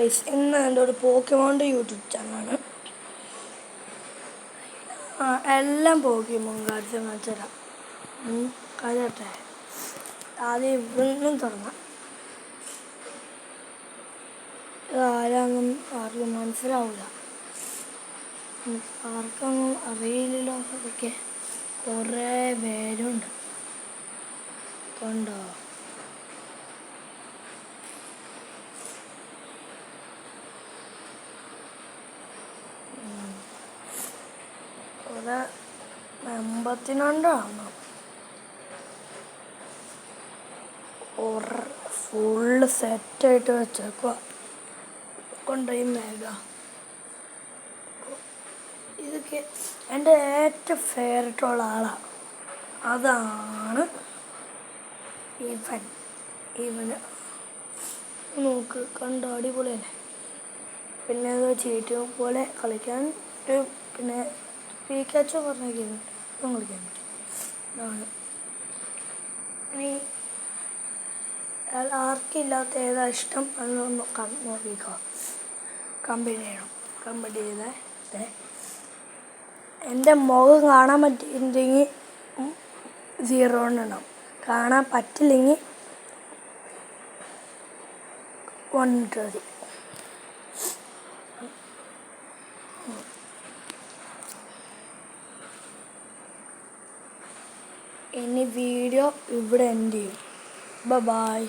ഇന്ന് എൻ്റെ ഒരു പോക്കിമോൻ്റെ യൂട്യൂബ് ചാനലാണ്. എല്ലാം പോക്കിമോൻ കാണിച്ച് തരാം. കഴിയട്ടെ. ആദ്യം ഇവിടുന്നും തുടങ്ങാം. ഇതാരാന്നും ആർക്കും മനസ്സിലാവില്ല, ആർക്കൊന്നും അറിയില്ലല്ലോ. അതൊക്കെ കുറേ പേരുണ്ട്, കണ്ടോ? ഇവിടെ 82 ഫുള്ള് സെറ്റായിട്ട് വെച്ചേക്കുക. കൊണ്ടുപോയി മേഘ. ഇതൊക്കെ എൻ്റെ ഏറ്റവും ഫേവറേറ്റുള്ള ആളാണ്. അതാണ് ഇവന്. നോക്ക്, കണ്ടോ? അടിപൊളിയല്ലേ? പിന്നെ അത് ചീറ്റ് പോലെ കളിക്കാൻ പിന്നെ പിക്കാച്ചു പറഞ്ഞിരിക്കുന്നു, കളിക്കാൻ പറ്റും. ഇതാണ്. ഇനി ആർക്കില്ലാത്ത ഏതാ ഇഷ്ടം അതൊന്ന് നോക്കിക്കോ. കമ്പനി ചെയ്ത എൻ്റെ മുഖം കാണാൻ പറ്റിയിട്ടുണ്ടെങ്കിൽ 0 ഉണ്ടാവും, കാണാൻ പറ്റില്ലെങ്കിൽ 1 മതി. ഇനി വീഡിയോ ഇവിടെ എൻഡ് ചെയ്യും. ബൈ.